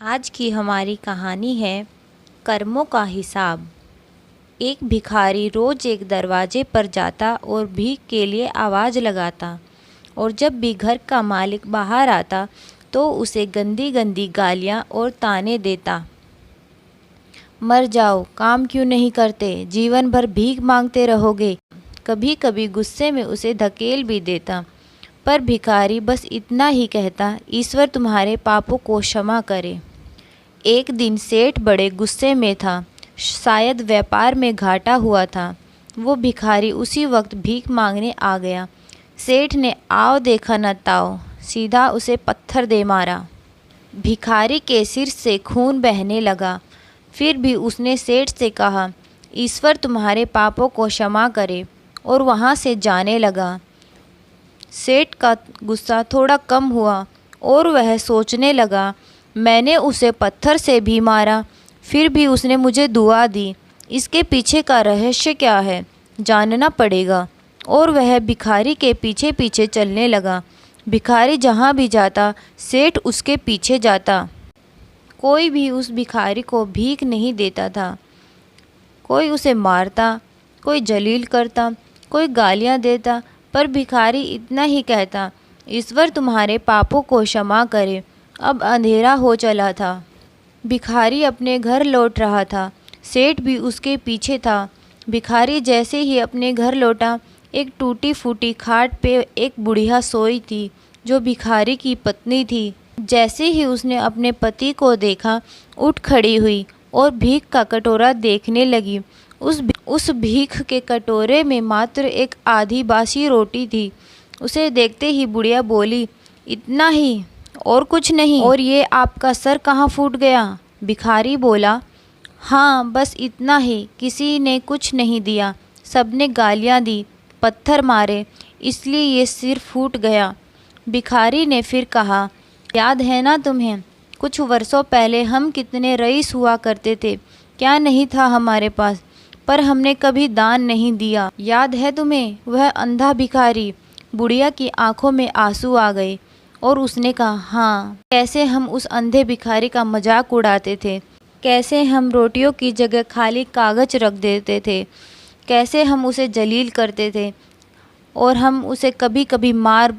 आज की हमारी कहानी है कर्मों का हिसाब। एक भिखारी रोज़ एक दरवाजे पर जाता और भीख के लिए आवाज़ लगाता, और जब भी घर का मालिक बाहर आता तो उसे गंदी गंदी गालियाँ और ताने देता। मर जाओ, काम क्यों नहीं करते, जीवन भर भीख मांगते रहोगे। कभी कभी गुस्से में उसे धकेल भी देता, पर भिखारी बस इतना ही कहता, ईश्वर तुम्हारे पापों को क्षमा करे। एक दिन सेठ बड़े गुस्से में था, शायद व्यापार में घाटा हुआ था। वो भिखारी उसी वक्त भीख मांगने आ गया। सेठ ने आओ देखा न ताओ, सीधा उसे पत्थर दे मारा। भिखारी के सिर से खून बहने लगा। फिर भी उसने सेठ से कहा, ईश्वर तुम्हारे पापों को क्षमा करे, और वहाँ से जाने लगा। सेठ का गुस्सा थोड़ा कम हुआ और वह सोचने लगा, मैंने उसे पत्थर से भी मारा, फिर भी उसने मुझे दुआ दी। इसके पीछे का रहस्य क्या है, जानना पड़ेगा। और वह भिखारी के पीछे पीछे चलने लगा। भिखारी जहाँ भी जाता, सेठ उसके पीछे जाता। कोई भी उस भिखारी को भीख नहीं देता था। कोई उसे मारता, कोई जलील करता, कोई गालियाँ देता, पर भिखारी इतना ही कहता, ईश्वर तुम्हारे पापों को क्षमा करे। अब अंधेरा हो चला था। भिखारी अपने घर लौट रहा था। सेठ भी उसके पीछे था। भिखारी जैसे ही अपने घर लौटा, एक टूटी फूटी खाट पे एक बुढ़िया सोई थी, जो भिखारी की पत्नी थी। जैसे ही उसने अपने पति को देखा, उठ खड़ी हुई और भीख का कटोरा देखने लगी। उस भीख के कटोरे में मात्र एक आधी बासी रोटी थी। उसे देखते ही बुढ़िया बोली, इतना ही, और कुछ नहीं? और ये आपका सर कहाँ फूट गया? भिखारी बोला, हाँ बस इतना ही, किसी ने कुछ नहीं दिया, सबने गालियाँ दी, पत्थर मारे, इसलिए ये सिर फूट गया। भिखारी ने फिर कहा, याद है ना तुम्हें, कुछ वर्षों पहले हम कितने रईस हुआ करते थे, क्या नहीं था हमारे पास, पर हमने कभी दान नहीं दिया। याद है तुम्हें वह अंधा भिखारी? बुढ़िया की आंखों में आंसू आ गए और उसने कहा, हाँ, कैसे हम उस अंधे भिखारी का मजाक उड़ाते थे, कैसे हम रोटियों की जगह खाली कागज रख देते थे, कैसे हम उसे जलील करते थे, और हम उसे कभी कभी मार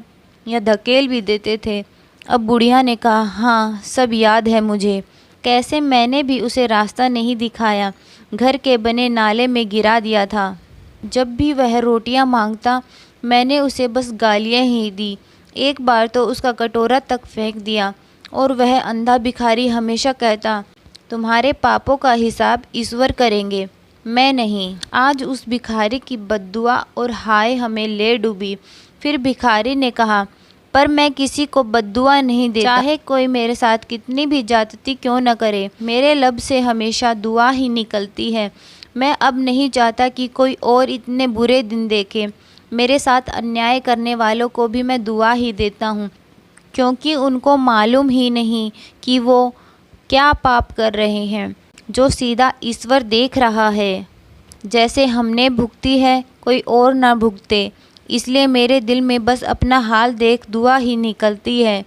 या धकेल भी देते थे। अब बुढ़िया ने कहा, हाँ सब याद है मुझे, कैसे मैंने भी उसे रास्ता नहीं दिखाया, घर के बने नाले में गिरा दिया था। जब भी वह रोटियां मांगता, मैंने उसे बस गालियां ही दी, एक बार तो उसका कटोरा तक फेंक दिया। और वह अंधा भिखारी हमेशा कहता, तुम्हारे पापों का हिसाब ईश्वर करेंगे, मैं नहीं। आज उस भिखारी की बद्दुआ और हाय हमें ले डूबी। फिर भिखारी ने कहा, पर मैं किसी को बद्दुआ नहीं देता, चाहे कोई मेरे साथ कितनी भी ज्यादती क्यों न करे, मेरे लब से हमेशा दुआ ही निकलती है। मैं अब नहीं चाहता कि कोई और इतने बुरे दिन देखे। मेरे साथ अन्याय करने वालों को भी मैं दुआ ही देता हूँ, क्योंकि उनको मालूम ही नहीं कि वो क्या पाप कर रहे हैं, जो सीधा ईश्वर देख रहा है। जैसे हमने भुगती है, कोई और ना भुगते, इसलिए मेरे दिल में बस अपना हाल देख दुआ ही निकलती है।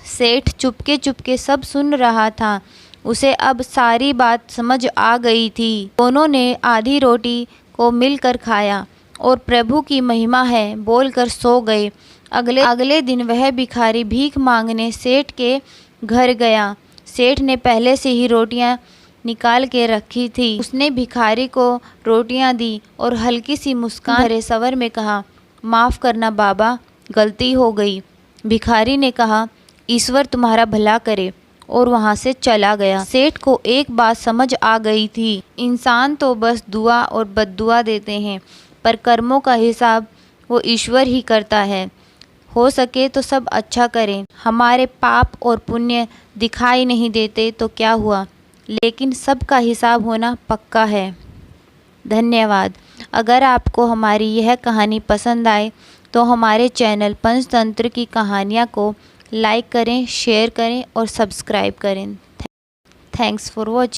सेठ चुपके चुपके सब सुन रहा था। उसे अब सारी बात समझ आ गई थी। दोनों ने आधी रोटी को मिलकर खाया और प्रभु की महिमा है बोलकर सो गए। अगले दिन वह भिखारी भीख मांगने सेठ के घर गया। सेठ ने पहले से ही रोटियां निकाल के रखी थी। उसने भिखारी को रोटियां दी और हल्की सी मुस्कान भरे स्वर में कहा, माफ़ करना बाबा, गलती हो गई। भिखारी ने कहा, ईश्वर तुम्हारा भला करे, और वहाँ से चला गया। सेठ को एक बात समझ आ गई थी, इंसान तो बस दुआ और बद्दुआ देते हैं, पर कर्मों का हिसाब वो ईश्वर ही करता है। हो सके तो सब अच्छा करें। हमारे पाप और पुण्य दिखाई नहीं देते तो क्या हुआ, लेकिन सबका हिसाब होना पक्का है। धन्यवाद। अगर आपको हमारी यह कहानी पसंद आए तो हमारे चैनल पंचतंत्र की कहानियाँ को लाइक करें, शेयर करें और सब्सक्राइब करें। Thanks for watching.